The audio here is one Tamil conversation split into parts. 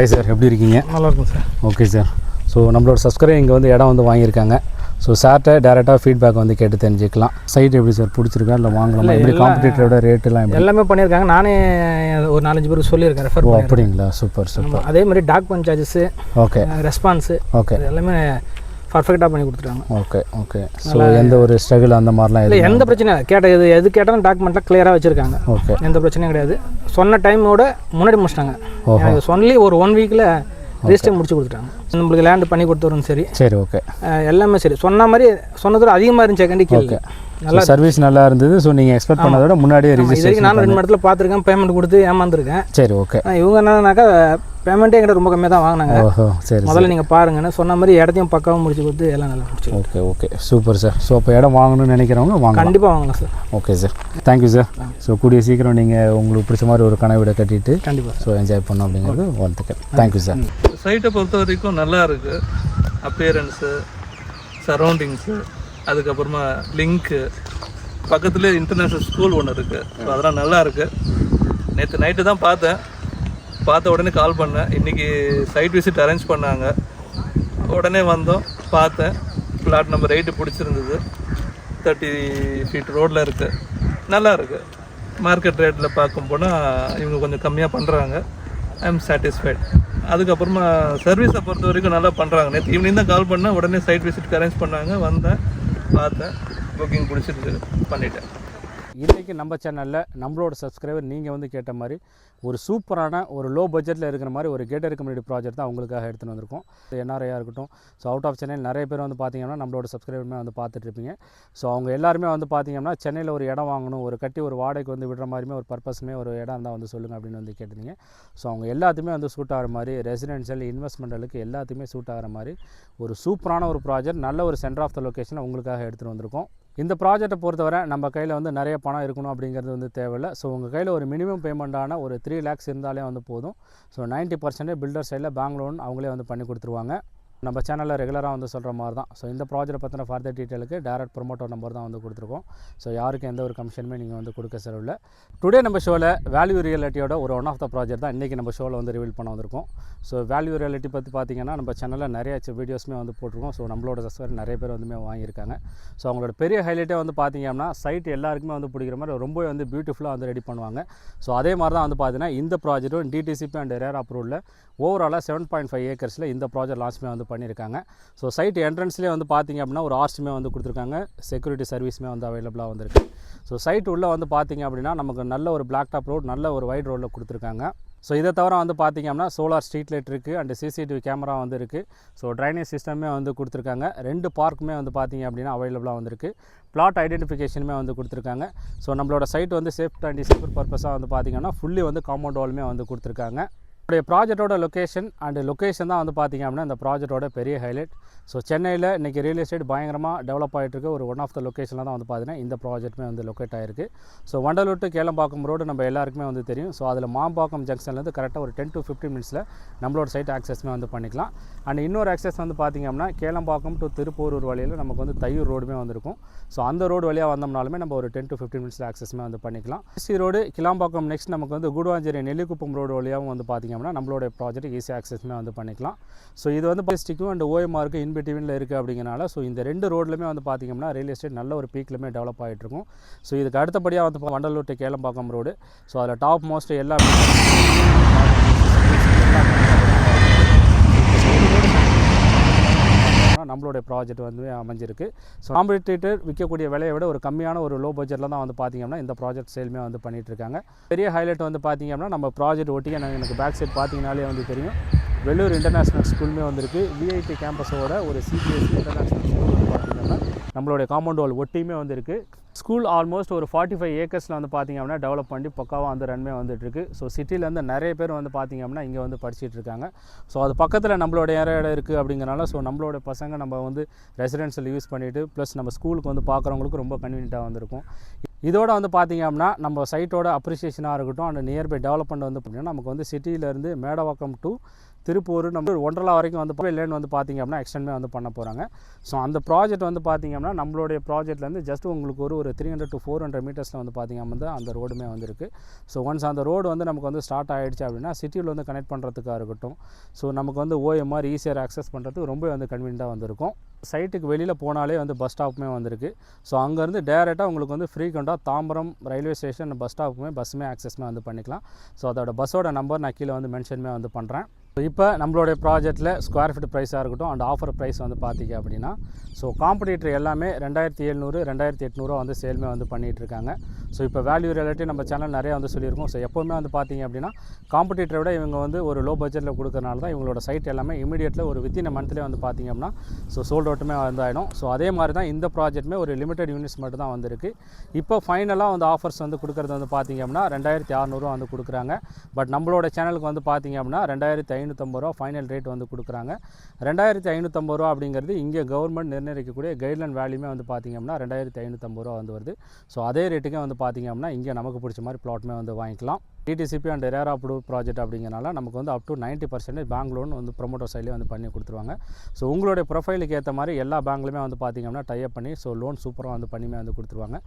ஹாய் சார், எப்படி இருக்கீங்க? நல்லா இருக்கும் சார். Okay sir. ஸோ நம்மளோட சப்ஸ்கிரைபர் இங்கே வந்து இடம் வந்து வாங்கியிருக்காங்க. ஸோ சார்ட்ட டேரெக்டாக ஃபீட்பேக் வந்து கேட்டு தெரிஞ்சுக்கலாம். சைட் எப்படி சார் பிடிச்சிருக்கா இல்லை வாங்கலாமா? எப்படி காம்படிட்டரோட ரேட்டெல்லாம் எல்லாமே பண்ணியிருக்காங்க. நானே ஒரு 4-5 பேருக்கு சொல்லியிருக்கேன் ரெஃபர் பண்ணி. அப்படிங்களா? Super super. அதே மாதிரி document charges, okay, response, okay, எல்லாமே பர்ஃபெக்டாக பண்ணி கொடுத்துருக்காங்க. Okay okay. ஸோ எந்த ஒரு ஸ்ட்ரகிள் அந்த மாதிரிலாம் இல்லை, எந்த பிரச்சனையும் எது கேட்டாலும் டாக்குமெண்ட்லாம் கிளியராக வச்சுருக்காங்க. ஓகே, எந்த பிரச்சனையும் கிடையாது. சொன்ன டைமோட முன்னாடி முடிச்சிட்டாங்க. சொல்லி ஒரு 1 வீக்கில் ரெஜிஸ்டர் முடிச்சு கொடுத்துட்டாங்க. நம்மளுக்கு லேண்டு பண்ணி கொடுத்துரும். சரி சரி, ஓகே, எல்லாமே சரி. சொன்ன மாதிரி சொன்னதோட அதிகமாக இருந்துச்சு. கண்டிப்பாக நல்லா சர்வீஸ் நல்லா இருந்தது. ஸோ நீங்கள் எக்ஸ்பெக்ட் பண்ணதோட முன்னாடியே ரிஜிஸ்ட்ரேஷன் நான் 2 இடத்துல பார்த்துருக்கேன். பேமெண்ட் கொடுத்து ஏமாந்துருக்கேன். சரி, ஓகே. இவங்க என்னன்னாக்கா பேமெண்ட்டே என்கிட்ட ரொம்ப கம்மியாக தான் வாங்கினாங்க. ஓஹோ, சரி. முதல்ல நீங்கள் பாருங்கன்னு சொன்ன மாதிரி இடத்தையும் பக்காவும் முடிச்சு கொடுத்து எல்லாம் நல்லா முடிச்சு. Okay okay, super sir. So அப்போ இடம் வாங்கணும்னு நினைக்கிறவங்க வாங்க, கண்டிப்பாக வாங்கலாம் sir. Okay sir, thank you sir. So கூடிய சீக்கிரம் நீங்கள் உங்களுக்கு பிடிச்ச மாதிரி ஒரு கனவு வீடை கட்டிட்டு கண்டிப்பாக ஸோ என்ஜாய் பண்ணணும் அப்படிங்கிறது வாழ்த்துக்கள். Thank you sir. சைட்டை பொறுத்த வரைக்கும் நல்லா இருக்குது. அப்பியரன்ஸு, சரௌண்டிங்ஸு, அதுக்கப்புறமா லிங்க்கு, பக்கத்துலேயே இன்டர்நேஷ்னல் ஸ்கூல் ஒன்று இருக்குது. ஸோ அதெல்லாம் நல்லா இருக்குது. நேற்று நைட்டு தான் பார்த்த உடனே கால் பண்ணேன். இன்றைக்கி சைட் விசிட் அரேஞ்ச் பண்ணாங்க. உடனே வந்தோம், பார்த்தேன். ஃப்ளாட் நம்பர் 8 பிடிச்சிருந்தது. 30 ஃபீட் ரோடில் இருக்குது. நல்லா இருக்குது. மார்க்கெட் ரேட்டில் பார்க்கும் போனால் இவங்க கொஞ்சம் கம்மியாக பண்ணுறாங்க. I am satisfied. அதுக்கப்புறமா சர்வீஸை பொறுத்த வரைக்கும் நல்லா பண்ணுறாங்க. நேற்று ஈவினிங் தான் கால் பண்ணேன். உடனே சைட் விசிட்க்கு அரேஞ்ச் பண்ணாங்க. வந்தேன், பார்த்தேன், புக்கிங் பிடிச்சிட்டு பண்ணிட்டேன். இன்றைக்கி நம்ம சேனலில் நம்மளோட சப்ஸ்கிரைபர் நீங்கள் வந்து கேட்ட மாதிரி ஒரு சூப்பரான ஒரு லோ பட்ஜெட்டில் இருக்கிற மாதிரி ஒரு கேட்டட் கம்யூனிட்டி ப்ராஜெக்ட் தான் அவங்களுக்காக எடுத்துகிட்டு வந்திருக்கோம். என்ஆர்ஐயாக இருக்கட்டும், ஸோ அவுட் ஆஃப் சென்னை நிறைய பேர் வந்து பார்த்திங்கன்னா நம்மளோட சப்ஸ்கிரைபருமே வந்து பார்த்துட்ருப்பீங்க. ஸோ அவங்க எல்லாருமே வந்து பார்த்திங்கன்னா சென்னையில் ஒரு இடம் வாங்கணும், ஒரு கட்டி ஒரு வாடகைக்கு வந்து விடுற மாதிரியுமே ஒரு பர்பஸுமே ஒரு இடம் இருந்தால் வந்து சொல்லுங்கள் அப்படின்னு வந்து கேட்டிருந்தீங்க. ஸோ அவங்க எல்லாத்துமே வந்து சூட் ஆகிற மாதிரி ரெசிடென்ஷியல் இன்வெஸ்ட்மெண்ட்டுக்கு எல்லாத்தையுமே சூட் ஆகிற மாதிரி ஒரு சூப்பரான ஒரு ப்ராஜெக்ட், நல்ல ஒரு சென்டர் ஆஃப் த லொக்கேஷனை உங்களுக்காக எடுத்துகிட்டு வந்திருக்கோம். இந்த ப்ராஜெக்ட்டை பொறுத்தவரை நம்ம கையில் வந்து நிறைய பணம் இருக்கணும் அப்படிங்கிறது வந்து தேவையில்லை. ஸோ உங்கள் கையில் ஒரு மினிமம் பேமெண்ட்டான ஒரு 3 lakhs இருந்தாலே வந்து போதும். ஸோ 90% பில்டர் சைடில் பேங்க் லோன் அவங்களே வந்து பண்ணி கொடுத்துருவாங்க. நம்ம சேனலில் ரெகுலராக வந்து சொல்கிற மாதிரி தான். ஸோ இந்த ப்ராஜெக்ட் பற்றின ஃபர்தர் டீட்டெயிலுக்கு டேரக்ட் ப்ரொமோட்டர் நம்பர் தான் வந்து கொடுத்துருக்கோம். ஸோ யாருக்கும் எந்த ஒரு கமிஷனுமே நீங்கள் வந்து கொடுக்க செலவில்லை. டுடே நம்ம ஷோவில் வேல்யூ ரியாலிட்டியோட ஒரு ஒன் ஆஃப் த ப்ராஜெக்ட் தான் இன்றைக்கி நம்ம ஷோவில் வந்து ரிவீல் பண்ண வந்திருக்கோம். ஸோ வேல்யூ ரியாலிட்டி பற்றி பார்த்திங்கன்னா நம்ம சேனலில் நிறைய வீடியோஸுமே வந்து போட்டிருக்கோம். ஸோ நம்மளோட சப்ஸ்கிரைபர் நிறைய பேர் வந்துமே வாங்கியிருக்காங்க. ஸோ அவங்களோட பெரிய ஹைலைட்டே வந்து பார்த்திங்கன்னா சைட் எல்லாருக்குமே வந்து பிடிக்கிற மாதிரி ரொம்ப வந்து பியூட்டிஃபுல்லாக வந்து ரெடி பண்ணுவாங்க. ஸோ அதே மாதிரி தான் வந்து பார்த்தீங்கன்னா இந்த ப்ராஜெக்ட்டும் டிடிசிபி அண்ட் ரேர் அப்ரூவலில் ஓவராலாக 7.5 ஏக்கர்ஸில் இந்த ப்ராஜெக்ட் லான்ச்மே வந்து பண்ணியிருக்காங்க. ஸோ சைட் என்ட்ரன்ஸ்லேயே வந்து பார்த்திங்க அப்படின்னா ஒரு ஆர்ச்சுமே வந்து கொடுத்துருக்காங்க. செக்யூரிட்டி சர்வீஸுமே வந்து அவைலபிளாக வந்துருக்கு. ஸோ சைட் உள்ளே வந்து பார்த்திங்க அப்படின்னா நமக்கு நல்ல ஒரு பிளாக் டாப் ரோடு, நல்ல ஒரு வைட் ரோடில் கொடுத்துருக்காங்க. ஸோ இதை தவிர வந்து பார்த்திங்க அப்படின்னா சோலார் ஸ்ட்ரீட் லைட் இருக்குது அண்ட் சிசிடிவி கேமரா வந்து இருக்குது. ஸோ ட்ரைனேஜ் சிஸ்டமே வந்து கொடுத்துருக்காங்க. 2 பார்க்குமே வந்து பார்த்திங்க அப்படின்னா அவைலபிளாக வந்துருக்கு. பிளாட் ஐடென்டிஃபிகேஷனுமே வந்து கொடுத்துருக்காங்க. ஸோ நம்மளோட சைட் வந்து சேஃப்டி அண்ட் செக்யூர் பர்பஸாக வந்து பார்த்திங்கன்னா ஃபுல்லி வந்து காம்பவுண்ட் வாலுமே வந்து கொடுத்துருக்காங்க. நம்மளுடைய ப்ராஜெக்டோட லொக்கேஷன் தான் வந்து பார்த்திங்க அப்படின்னா இந்த ப்ராஜெக்டோட பெரிய ஹைலைட். ஸோ சென்னையில் இன்றைக்கி ரியல் எஸ்டேட் பயங்கரமாக டெவலப் ஆகிட்டு இருக்க ஒரு ஒன் ஆஃப் த லொக்கேஷனில் தான் வந்து பார்த்திங்கன்னா இந்த ப்ராஜெக்ட்டுமே வந்து லொக்கேட் ஆகிருக்கு. So Vandalur to Kelambakkam road நம்ம எல்லாருக்குமே வந்து தெரியும். ஸோ அதில் மாம்பாக்கம் ஜங்ஷன்லேருந்து கரெக்டாக ஒரு 10 to 15 minutes நம்மளோட சைட் ஆக்சஸ்மே வந்து பண்ணிக்கலாம். அண்ட் இன்னொரு ஆக்சஸ் வந்து பார்த்திங்க அப்படின்னா கேளம்பாக்கம் டு திருப்பூரூர் வழியில் நமக்கு வந்து தையூர் ரோடுமே வந்துருக்கும். ஸோ அந்த ரோடு வழியாக வந்தோம்னாலுமே நம்ம ஒரு 10 to 15 minutes ஆக்சஸ்மே வந்து பண்ணிக்கலாம். ரோடு கிளாம்பாக்கம் நெக்ஸ்ட் நமக்கு வந்து குடுவாஞ்சேரி நெல்லிக்குப்பம் ரோடு வழியாகவும் வந்து பார்த்திங்க அப்படின்னா நம்மளோட ப்ராஜெக்ட் ஈஸி ஆக்சஸ்மே வந்து பண்ணிக்கலாம். ஸோ இது வந்து டிஸ்ட்ரிக்கும் அண்ட் ஓஎம்ஆருக்கு இன்பிட்வீனில் இருக்குது அப்படிங்கிறனால ஸோ இந்த 2 ரோட்லையுமே வந்து பார்த்திங்கன்னா ரியல் எஸ்டேட் நல்ல ஒரு பீக்லையுமே டெவலப் ஆகிட்டு இருக்கும். ஸோ இதுக்கு அடுத்தபடியாக வந்து Vandalur to Kelambakkam road. So அதில் டாப் மோஸ்ட் எல்லா நம்மளுடைய ப்ராஜெக்ட் வந்து அமைஞ்சிருக்கு. ஸோ காம்படிட்டர் விற்கக்கூடிய விலையை விட ஒரு கம்மியான ஒரு லோ பட்ஜெட்டில் தான் வந்து பார்த்திங்கன்னா இந்த ப்ராஜெக்ட் சேலுமே வந்து பண்ணிகிட்டு இருக்காங்க. பெரிய ஹைலைட் வந்து பார்த்திங்க அப்படின்னா நம்ம ப்ராஜெக்ட் ஒட்டியே எனக்கு பேக் சைட் பார்த்திங்கனாலே வந்து தெரியும். வெள்ளூர் இன்டர்நேஷ்னல் ஸ்கூலுமே வந்திருக்கு. விஐடி கேம்பஸோட ஒரு சிபிஎஸ்சி இன்டர்நேஷ்னல் ஸ்கூல் வந்து பார்த்திங்கன்னா நம்மளுடைய காம்பவுண்ட் வால் ஒட்டியுமே வந்துருக்கு. ஸ்கூல் ஆல்மோஸ்ட் ஒரு 45 ஏக்கர்ஸில் வந்து பார்த்திங்க அப்படின்னா டெவலப் பண்ணி பக்காவாக வந்து ரன்மே வந்துட்டுருக்கு. ஸோ சிட்டிலேருந்து நிறைய பேர் வந்து பார்த்திங்க அப்படின்னா இங்கே வந்து படிச்சுட்டு இருக்காங்க. ஸோ அது பக்கத்தில் நம்மளோட இடம் இருக்குது அப்படிங்கிறனால ஸோ நம்மளோட பசங்க நம்ம வந்து ரெசிடென்ஷியல் யூஸ் பண்ணிவிட்டு ப்ளஸ் நம்ம ஸ்கூலுக்கு வந்து பார்க்குறவங்களுக்கு ரொம்ப கன்வீனியண்ட்டாக வந்திருக்கும். இதோட வந்து பார்த்திங்க அப்படின்னா நம்ம சைட்டோட அப்ரிசியேஷனாக இருக்கட்டும் அண்ட் நியர்பை டெவலப்மெண்ட் வந்து பார்த்திங்கன்னா நமக்கு வந்து சிட்டியிலேருந்து மேடவாக்கம் டு திருப்பூர் நம்ம ஒன்றரை வரைக்கும் வந்து லேன் வந்து பார்த்திங்க அப்படின்னா எக்ஸ்டென்மே வந்து பண்ண போகிறாங்க. ஸோ அந்த ப்ராஜெக்ட் வந்து பார்த்திங்க அப்படின்னா நம்மளுடைய ப்ராஜெக்ட்லேருந்து ஜஸ்ட் உங்களுக்கு ஒரு 300 to 400 மீட்டர்ஸில் வந்து பார்த்திங்க அப்படின்னா அந்த ரோடுமே வந்து இருக்குது. ஸோ ஒன்ஸ் அந்த ரோடு வந்து நமக்கு வந்து ஸ்டார்ட் ஆகிடுச்சு அப்படின்னா சிட்டியில் வந்து கனெக்ட் பண்ணுறதுக்காக இருக்கட்டும், ஸோ நமக்கு வந்து OMR ஈஸியாக ஆக்சஸ் பண்ணுறதுக்கு ரொம்ப வந்து கன்வீனியண்ட்டாக வந்துருக்கும். சைட்டுக்கு வெளியில் போனாலே வந்து பஸ் ஸ்டாப்புமே வந்திருக்கு. ஸோ அங்கேருந்து டேரெக்டாக உங்களுக்கு வந்து ஃப்ரீக்வெண்ட்டாக தாம்பரம் ரயில்வே ஸ்டேஷன் பஸ் ஸ்டாப்புமே பஸ்ஸுமே ஆக்சஸ்மே வந்து பண்ணிக்கலாம். ஸோ அதோட பஸ்ஸோட நம்பர் நான் கீழே வந்து மென்ஷன்மே வந்து பண்ணுறேன். இப்போ நம்மளுடைய ப்ராஜெக்ட்டில் ஸ்கொயர் ஃபீட் ப்ரைஸாக இருக்கட்டும் அண்ட் ஆஃபர் ப்ரைஸ் வந்து பார்த்திங்க அப்படின்னா ஸோ காம்படிட்டர் எல்லாமே 2700 2800 வந்து சேல்மே வந்து பண்ணிகிட்ருக்காங்க. ஸோ இப்போ வேல்யூ ரிலேட்டிவ் நம்ம சேனல் நிறையா வந்து சொல்லியிருக்கோம். ஸோ எப்போவுமே வந்து பார்த்திங்க அப்படின்னா காம்படிட்டரை விட இவங்க வந்து ஒரு லோ பட்ஜெட்டில் கொடுக்கறனால தான் இவங்களோட சைட் எல்லாமே இமீடியட்டில் ஒரு வித்தின் மந்த்லேயே வந்து பார்த்திங்க அப்படின்னா ஸோ சோல்ட் அவுட்டுமே வந்து ஆகிடும். ஸோ அதே மாதிரி தான் இந்த ப்ராஜெக்ட்டுமே ஒரு லிமிடெட் யூனிட்ஸ் மட்டும் தான் வந்திருக்கு. இப்போ ஃபைனலாக வந்து ஆஃபர்ஸ் வந்து கொடுக்குறது வந்து பார்த்திங்க அப்படின்னா 2600 வந்து கொடுக்குறாங்க. பட் நம்மளோட சேனலுக்கு வந்து பார்த்திங்க அப்படின்னா 2550 ஃபைனல் ரேட் வந்து கொடுக்குறாங்க. 2550 அப்படிங்கிறது இங்கே கவர்மெண்ட் நிர்ணயிக்கக்கூடிய கைட்லைன் வேல்யூமே வந்து பார்த்திங்க அப்படின்னா 2550 வந்து வருது. ஸோ அதே ரேட்டுக்கே வந்து பார்த்திங்க அப்படின்னா இங்கே நமக்கு பிடிச்ச மாதிரி பிளாட்மே வந்து வாங்கிக்கலாம். டிடிசிபி அண்ட் ரேரா அப்ரூவ் ப்ராஜெக்ட் அப்படிங்கிறனால நமக்கு வந்து அப் டு 90% பேங்க் லோன் வந்து ப்ரொமோட்டர் சைட்லேயே வந்து பண்ணி கொடுத்துருவாங்க. ஸோ உங்களுடைய ப்ரொஃபைலுக்கு ஏற்ற மாதிரி எல்லா பேங்க்லையுமே வந்து பார்த்திங்கன்னா டைப் பண்ணி ஸோ லோன் சூப்பராக வந்து பண்ணியுமே வந்து கொடுத்துருவாங்க.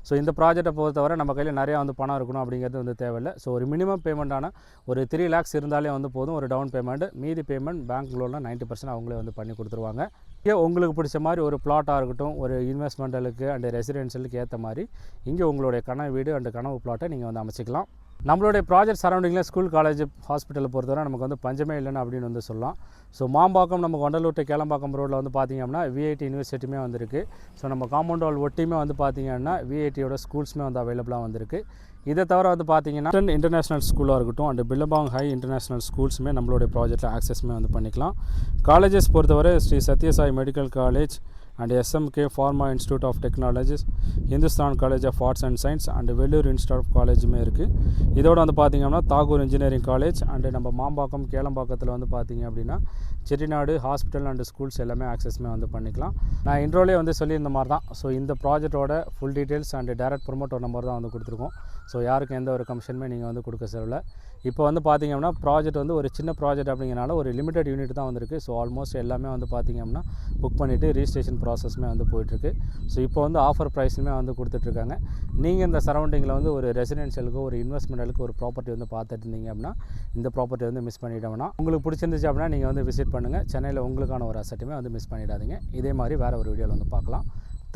ஸோ இந்த ப்ராஜெக்ட்டை பொறுத்தவரை நம்ம கையில் நிறையா வந்து பணம் இருக்கணும் அப்படிங்கிறது வந்து தேவையில்லை. ஸோ ஒரு மினிமம் பேமெண்ட்டான ஒரு 3 lakhs இருந்தாலே வந்து போதும். ஒரு டவுன் பேமெண்ட், மீதி பேமெண்ட் பேங்க் லோனில் 90% அவங்களே வந்து பண்ணி கொடுத்துருவாங்க. இங்கே உங்களுக்கு பிடிச்ச மாதிரி ஒரு பிளாட்டாக இருக்கட்டும், ஒரு இன்வெஸ்ட்மெண்ட்டலுக்கு அண்ட் ரெசிடென்ஷியலுக்கு ஏற்ற மாதிரி இங்கே உங்களுடைய கனவு வீடு அண்ட் கனவு பிளாட்டை நீங்கள் வந்து அமைச்சிக்கலாம். நம்மளுடைய ப்ராஜெக்ட் சரௌண்டிங்கில் ஸ்கூல், காலேஜ், ஹாஸ்பிட்டலை பொறுத்தவரை நமக்கு வந்து பஞ்சமே இல்லைன்னு அப்படின்னு வந்து சொல்லலாம். ஸோ மாம்பாக்கம் நம்ம வண்டலூர் to கேளம்பாக்கம் ரோட்டில் வந்து பார்த்திங்க அப்படின்னா VIT யூனிவர்சிட்டியுமே வந்துருக்கு. ஸோ நம்ம காம்பவுண்ட் வால் ஒட்டியுமே வந்து பார்த்திங்கன்னா VITயோட ஸ்கூல்ஸுமே வந்து அவைலபிளாக வந்திருக்கு. இதை தவிர வந்து பார்த்திங்கன்னா இன்டர்நேஷ்னல் ஸ்கூலாக இருக்கட்டும் அண்ட் பில்லபாங் ஹை இன்டர்நேஷ்னல் ஸ்கூல்ஸுமே நம்மளுடைய ப்ராஜெக்ட்டில் ஆக்சஸ்மே வந்து பண்ணிக்கலாம். காலேஜஸ் பொறுத்தவரை Shri Sathya Sai medical college and SMK Pharma Institute of Technologies, Hindustan College of Arts and Science and Vellore Institute of காலேஜுமே இருக்குது. இதோட வந்து பார்த்திங்கன்னா தாகூர் இன்ஜினியரிங் காலேஜ் அண்டு நம்ம மாம்பாக்கம் கேளம்பாக்கத்தில் வந்து பார்த்திங்க அப்படின்னா செட்டிநாடு ஹாஸ்பிட்டல் அண்ட் ஸ்கூல்ஸ் எல்லாமே ஆக்சஸ்மே வந்து பண்ணிக்கலாம். நான் இன்ட்ரோலே வந்து சொல்லியிருந்த மாதிரி தான். ஸோ இந்த ப்ராஜெக்ட்டோட full details and direct promoter number தான் வந்து கொடுத்துருக்கோம். ஸோ யாருக்கும் எந்த ஒரு கமிஷனுமே நீங்கள் வந்து கொடுக்க தேவையில்லை. இப்போ வந்து பார்த்திங்க அப்படின்னா ப்ராஜெக்ட் வந்து ஒரு சின்ன ப்ராஜெக்ட் அப்படிங்கிறனால ஒரு லிமிடெட் யூனிட் தான் வந்திருக்கு. ஸோ ஆல்மோஸ்ட் எல்லாமே வந்து பார்த்திங்க அப்படின்னா புக் பண்ணிவிட்டு ரிஜிஸ்ட்ரேஷன் ப்ராசஸ்மே வந்து போயிட்டுருக்கு. ஸோ இப்போ வந்து ஆஃபர் ப்ரைஸுமே வந்து கொடுத்துட்ருக்காங்க. நீங்கள் இந்த சரௌண்டிங்கில் வந்து ஒரு ரெசிடென்ஷியலுக்கு ஒரு இன்வெஸ்ட்மெண்ட்டுக்கு ஒரு ப்ராப்பர்ட்டி வந்து பார்த்துட்டு இருந்தீங்க அப்படின்னா இந்த ப்ராப்பர்ட்டி வந்து மிஸ் பண்ணிவிட்டோம்னா உங்களுக்கு பிடிச்சிருந்துச்சு அப்படின்னா நீங்கள் வந்து விசிட் பண்ணுங்கள். சென்னையில் உங்களுக்கான ஒரு அசட்டுமே வந்து மிஸ் பண்ணிடாதீங்க. இதே மாதிரி வேறு ஒரு வீடியோவில் வந்து பார்க்கலாம்.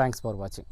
தேங்க்ஸ் ஃபார் வாட்சிங்.